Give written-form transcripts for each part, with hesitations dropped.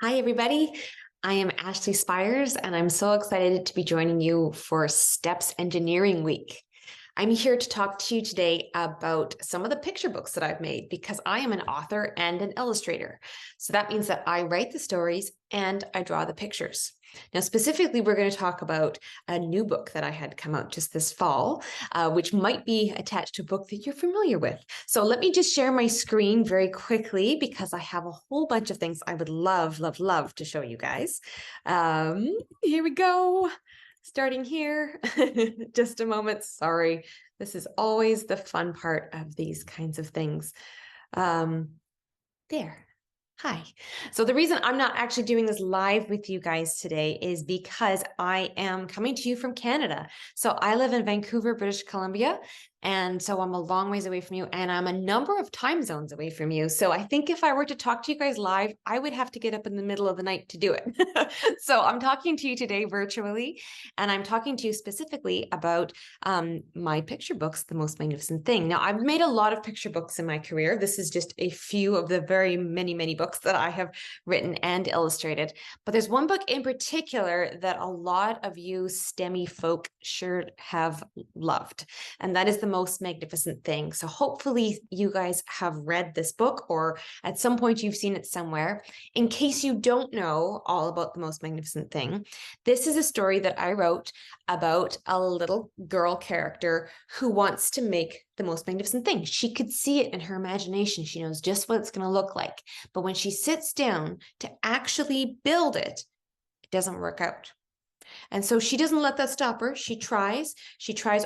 Hi, everybody. I am Ashley Spires, and I'm so excited to be joining you for Steps Engineering Week. I'm here to talk to you today about some of the picture books that I've made because I am an author and an illustrator. So that means that I write the stories and I draw the pictures. Now, specifically, we're going to talk about a new book that I had come out just this fall, which might be attached to a book that you're familiar with. So let me just share my screen very quickly because I have a whole bunch of things I would love, love, love to show you guys. Here we go. Starting here, just a moment. Sorry, this is always the fun part of these kinds of things. There. Hi. So the reason I'm not actually doing this live with you guys today is because I am coming to you from Canada. So I live in Vancouver, British Columbia, and so I'm a long ways away from you, and I'm a number of time zones away from you. So I think if I were to talk to you guys live, I would have to get up in the middle of the night to do it. So I'm talking to you today virtually, and I'm talking to you specifically about my picture books, The Most Magnificent Thing. Now, I've made a lot of picture books in my career. This is just a few of the very many books that I have written and illustrated. But there's one book in particular that a lot of you STEMmy folk sure have loved, and that is The Most Magnificent Thing. So hopefully you guys have read this book, or at some point you've seen it somewhere. In case you don't know all about The Most Magnificent Thing, this is a story that I wrote about a little girl character who wants to make the most magnificent thing. She could see it in her imagination. She knows just what it's going to look like. But when she sits down to actually build it, it doesn't work out. And so she doesn't let that stop her. She tries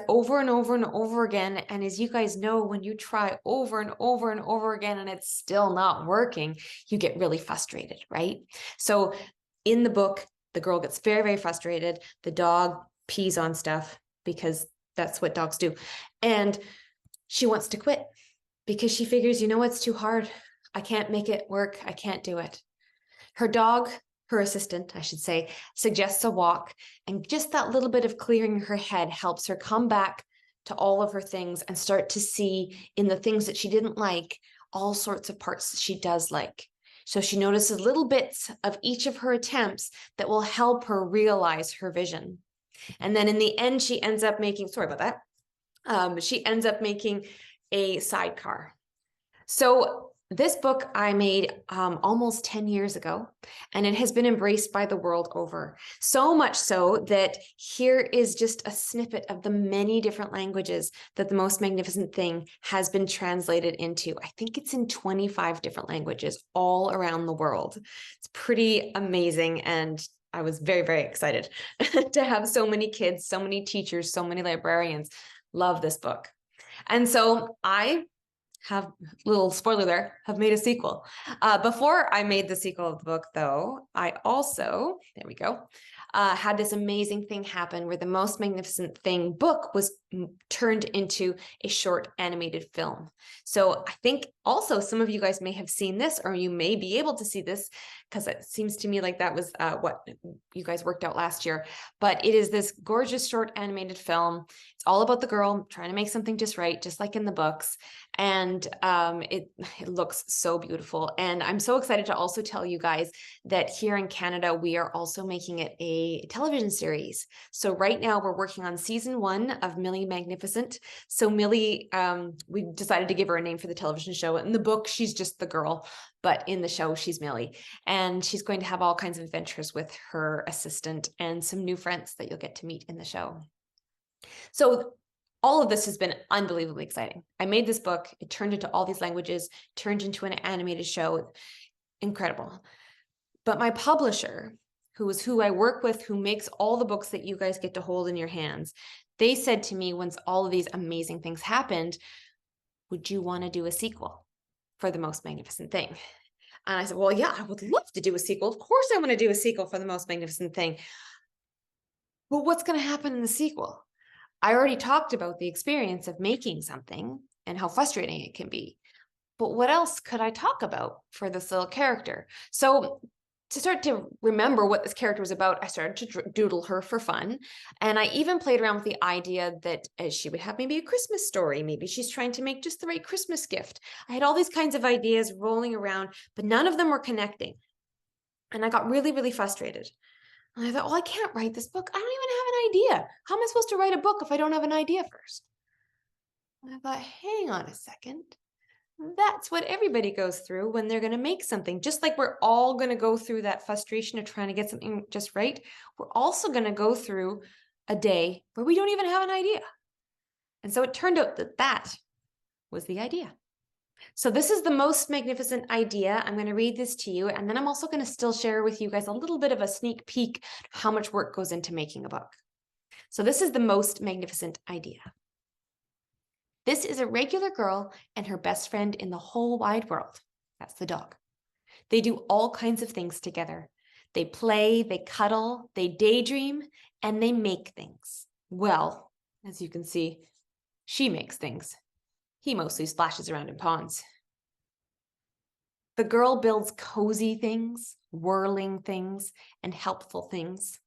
over and over and over again. And as you guys know, when you try over and over and over again and it's still not working, you get really frustrated, right? So in the book, the girl gets very frustrated. The dog pees on stuff because that's what dogs do. And she wants to quit because she figures, it's too hard. I can't make it work. I can't do it. Her dog, her assistant, I should say, suggests a walk, and just that little bit of clearing her head helps her come back to all of her things and start to see in the things that she didn't like, all sorts of parts that she does like. So she notices little bits of each of her attempts that will help her realize her vision. And then in the end, she ends up making, sorry about that, she ends up making a sidecar. So this book I made almost 10 years ago, and it has been embraced by the world over. So much so that here is just a snippet of the many different languages that The Most Magnificent Thing has been translated into. I think it's in 25 different languages all around the world. It's pretty amazing, and I was very excited to have so many kids, so many teachers, so many librarians love this book. And so I have, little spoiler there, have made a sequel. Before I made the sequel of the book, though, I also, there we go, had this amazing thing happen where The Most Magnificent Thing book was turned into a short animated film. So I think also some of you guys may have seen this, or you may be able to see this, because it seems to me like that was what you guys worked out last year. But it is this gorgeous short animated film. It's all about the girl trying to make something just right, just like in the books. And it looks so beautiful. And I'm so excited to also tell you guys that here in Canada, we are also making it a television series. So right now we're working on season 1 of Millie Magnificent. So Millie, we decided to give her a name for the television show. In the book, she's just the girl, but in the show, she's Millie. And she's going to have all kinds of adventures with her assistant and some new friends that you'll get to meet in the show. So all of this has been unbelievably exciting. I made this book, it turned into all these languages, turned into an animated show. Incredible. But my publisher, who is who I work with, who makes all the books that you guys get to hold in your hands, they said to me, once all of these amazing things happened, would you want to do a sequel for The Most Magnificent Thing? And I said, well, yeah, I would love to do a sequel. Of course I want to do a sequel for The Most Magnificent Thing. But what's going to happen in the sequel? I already talked about the experience of making something and how frustrating it can be. But what else could I talk about for this little character? So to start to remember what this character was about, I started to doodle her for fun. And I even played around with the idea that she would have maybe a Christmas story. Maybe she's trying to make just the right Christmas gift. I had all these kinds of ideas rolling around, but none of them were connecting. And I got really, really frustrated. And I thought, well, I can't write this book. I don't even have an idea. How am I supposed to write a book if I don't have an idea first? And I thought, hang on a second. That's what everybody goes through when they're going to make something. Just like we're all going to go through that frustration of trying to get something just right, we're also going to go through a day where we don't even have an idea. And so it turned out that that was the idea. So this is the most magnificent idea. I'm going to read this to you, and then I'm also going to still share with you guys a little bit of a sneak peek how much work goes into making a book. So this is the most magnificent idea. This is a regular girl and her best friend in the whole wide world. That's the dog. They do all kinds of things together. They play, they cuddle, they daydream, and they make things. Well, as you can see, she makes things. He mostly splashes around in ponds. The girl builds cozy things, whirling things, and helpful things.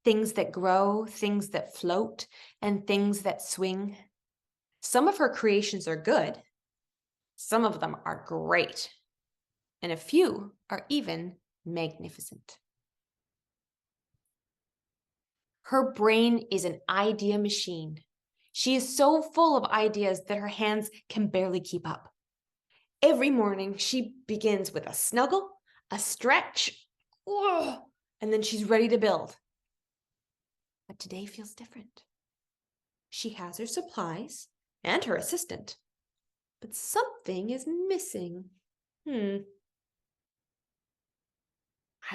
Things that grow, things that float, and things that swing. Some of her creations are good. Some of them are great. And a few are even magnificent. Her brain is an idea machine. She is so full of ideas that her hands can barely keep up. Every morning, she begins with a snuggle, a stretch, and then she's ready to build. But today feels different. She has her supplies and her assistant, but something is missing. I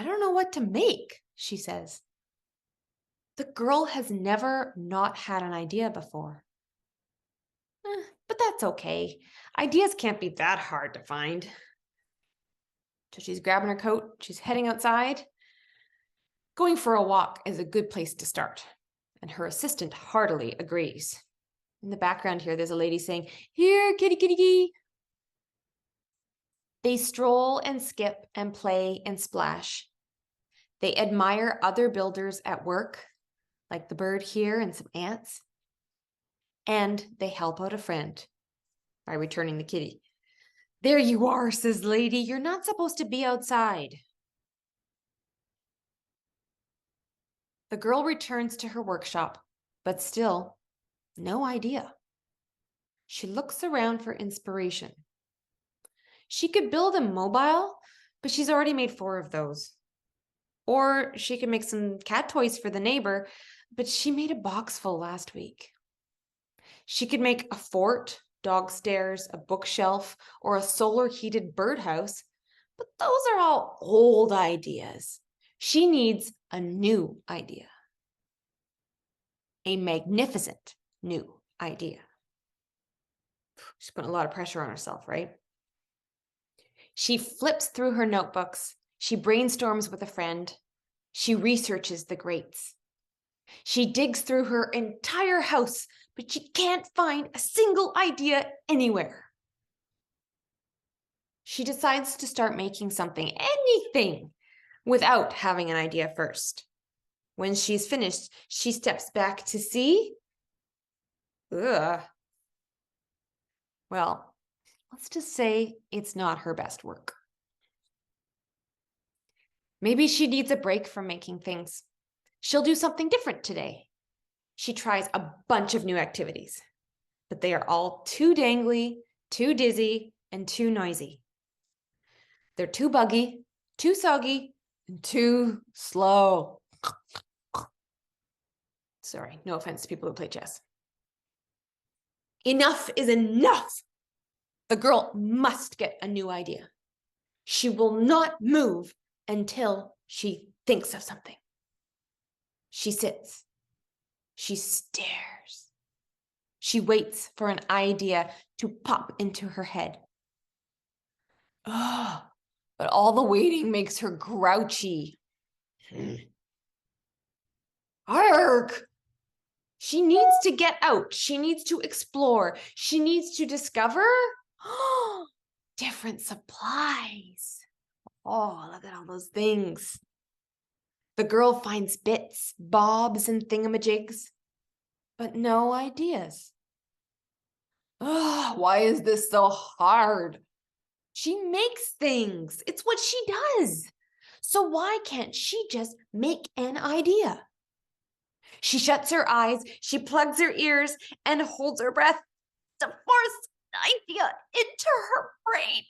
don't know what to make, she says. The girl has never not had an idea before. But that's okay. Ideas can't be that hard to find. So she's grabbing her coat, she's heading outside. Going for a walk is a good place to start, and her assistant heartily agrees. In the background here, there's a lady saying, "Here, kitty, kitty, kitty." They stroll and skip and play and splash. They admire other builders at work, like the bird here and some ants. And they help out a friend by returning the kitty. "There you are," says the lady. "You're not supposed to be outside." The girl returns to her workshop, but still, no idea. She looks around for inspiration. She could build a mobile, but she's already made 4 of those. Or she could make some cat toys for the neighbor, but she made a box full last week. She could make a fort, dog stairs, a bookshelf, or a solar-heated birdhouse, but those are all old ideas. She needs a new idea. A magnificent new idea. She's putting a lot of pressure on herself, right? She flips through her notebooks. She brainstorms with a friend. She researches the greats. She digs through her entire house, but she can't find a single idea anywhere. She decides to start making something, anything, without having an idea first. When she's finished, she steps back to see. Well, let's just say it's not her best work. Maybe she needs a break from making things. She'll do something different today. She tries a bunch of new activities, but they are all too dangly, too dizzy, and too noisy. They're too buggy, too soggy, and too slow. Sorry, no offense to people who play chess. Enough is enough. The girl must get a new idea. She will not move until she thinks of something. She sits. She stares. She waits for an idea to pop into her head. Oh, but all the waiting makes her grouchy. Arg! She needs to get out. She needs to explore. She needs to discover different supplies. Oh, look at all those things. The girl finds bits, bobs, and thingamajigs, but no ideas. Oh, why is this so hard? She makes things. It's what she does. So why can't she just make an idea? She shuts her eyes, she plugs her ears, and holds her breath to force an idea into her brain.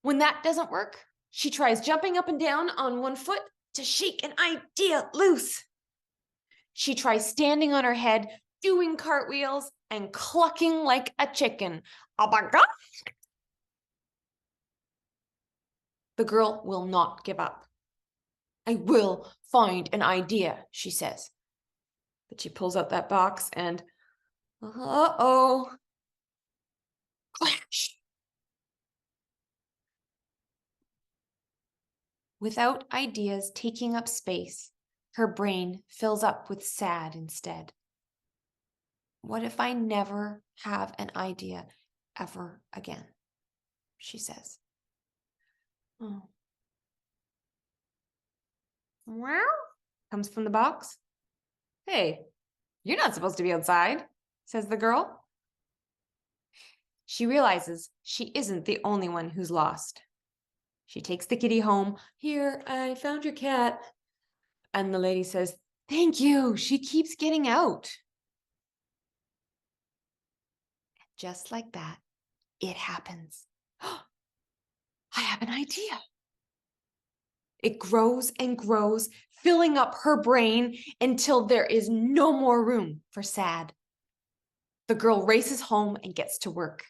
When that doesn't work, she tries jumping up and down on one foot to shake an idea loose. She tries standing on her head, doing cartwheels, and clucking like a chicken. Oh my God! The girl will not give up. I will find an idea, she says. But she pulls out that box and, uh-oh, clash. Without ideas taking up space, her brain fills up with sad instead. What if I never have an idea ever again? She says. Oh. Wow, comes from the box. Hey, you're not supposed to be outside, says the girl. She realizes she isn't the only one who's lost. She takes the kitty home. Here, I found your cat. And the lady says, thank you. She keeps getting out. Just like that, it happens. I have an idea. It grows and grows, filling up her brain until there is no more room for sad. The girl races home and gets to work.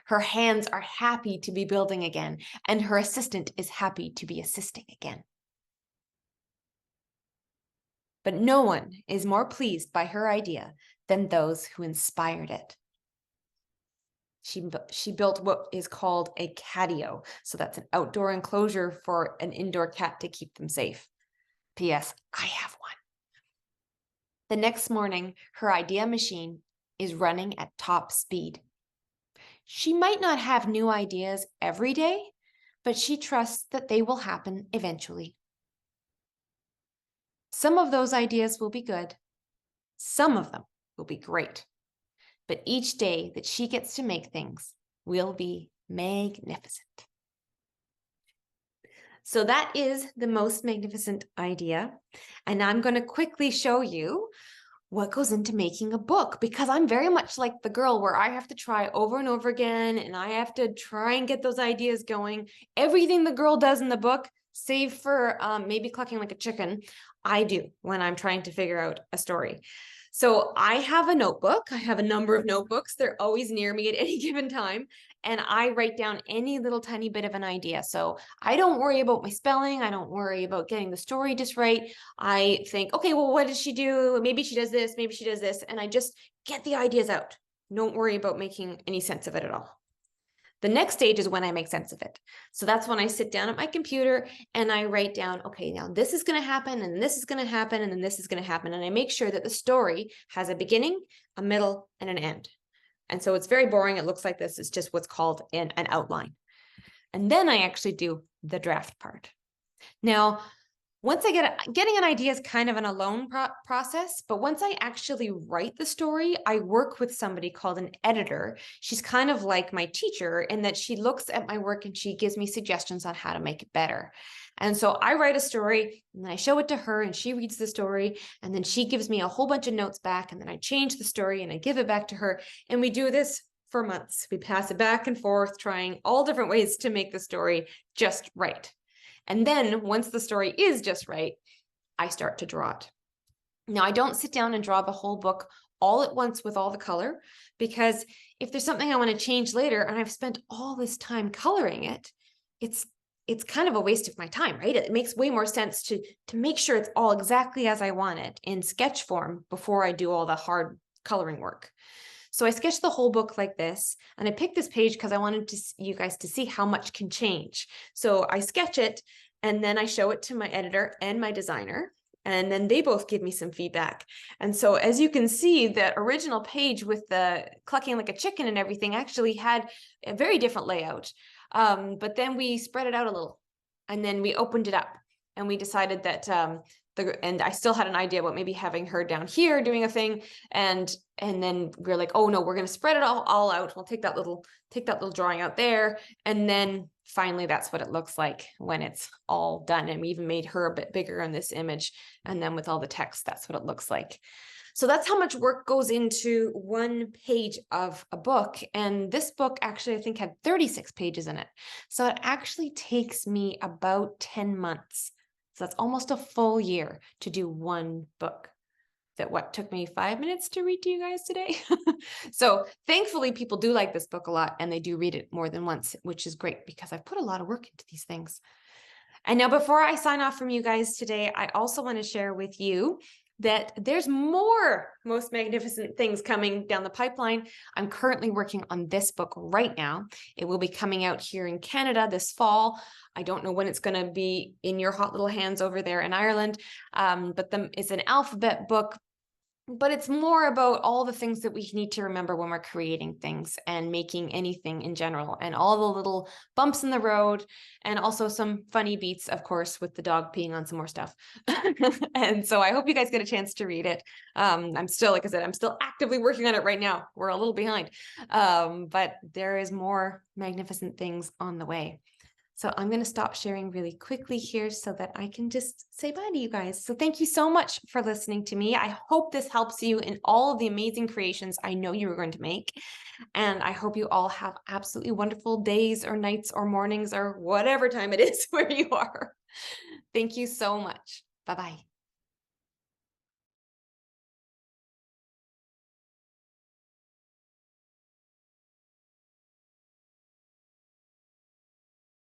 Her hands are happy to be building again, and her assistant is happy to be assisting again. But no one is more pleased by her idea than those who inspired it. She built what is called a catio. So that's an outdoor enclosure for an indoor cat to keep them safe. P.S. I have one. The next morning, her idea machine is running at top speed. She might not have new ideas every day, but she trusts that they will happen eventually. Some of those ideas will be good. Some of them will be great. But each day that she gets to make things will be magnificent. So that is the most magnificent idea. And I'm going to quickly show you what goes into making a book, because I'm very much like the girl where I have to try over and over again, and I have to try and get those ideas going. Everything the girl does in the book, save for maybe clucking like a chicken, I do when I'm trying to figure out a story. So I have a notebook. I have a number of notebooks. They're always near me at any given time. And I write down any little tiny bit of an idea. So I don't worry about my spelling. I don't worry about getting the story just right. I think, okay, well, what does she do? Maybe she does this. Maybe she does this. And I just get the ideas out. Don't worry about making any sense of it at all. The next stage is when I make sense of it. So that's when I sit down at my computer and I write down, okay, now this is going to happen, and this is going to happen, and then this is going to happen. And I make sure that the story has a beginning, a middle, and an end. And so it's very boring. It looks like this. It's just what's called an outline. And then I actually do the draft part. Now, once I getting an idea is kind of an alone process, but once I actually write the story, I work with somebody called an editor. She's kind of like my teacher in that she looks at my work and she gives me suggestions on how to make it better. And so I write a story and then I show it to her and she reads the story and then she gives me a whole bunch of notes back, and then I change the story and I give it back to her, and we do this for months. We pass it back and forth, trying all different ways to make the story just right. And then once the story is just right, I start to draw it. Now, I don't sit down and draw the whole book all at once with all the color, because if there's something I want to change later and I've spent all this time coloring it, it's kind of a waste of my time, right? It makes way more sense to make sure it's all exactly as I want it in sketch form before I do all the hard coloring work. So I sketched the whole book like this, and I picked this page because I wanted you guys to see how much can change. So I sketch it, and then I show it to my editor and my designer, and then they both give me some feedback. And so as you can see, the original page with the clucking like a chicken and everything actually had a very different layout. But then we spread it out a little, and then we opened it up, and we decided that and I still had an idea about maybe having her down here doing a thing. And then we're like, oh no, we're going to spread it all out. We'll take that little drawing out there. And then finally, that's what it looks like when it's all done. And we even made her a bit bigger in this image. And then with all the text, that's what it looks like. So that's how much work goes into one page of a book. And this book actually, I think, had 36 pages in it. So it actually takes me about 10 months. So that's almost a full year to do one book. That what took me 5 minutes to read to you guys today. So thankfully, people do like this book a lot and they do read it more than once, which is great because I've put a lot of work into these things. And now before I sign off from you guys today, I also want to share with you that there's more Most Magnificent Things coming down the pipeline. I'm currently working on this book right now. It will be coming out here in Canada this fall. I don't know when it's going to be in your hot little hands over there in Ireland, but it's an alphabet book. But it's more about all the things that we need to remember when we're creating things and making anything in general, and all the little bumps in the road, and also some funny beats, of course, with the dog peeing on some more stuff. And so I hope you guys get a chance to read it. I'm still, like I said, I'm still actively working on it right now. We're a little behind, but there is more magnificent things on the way. So I'm going to stop sharing really quickly here so that I can just say bye to you guys. So thank you so much for listening to me. I hope this helps you in all of the amazing creations I know you are going to make. And I hope you all have absolutely wonderful days or nights or mornings or whatever time it is where you are. Thank you so much. Bye-bye.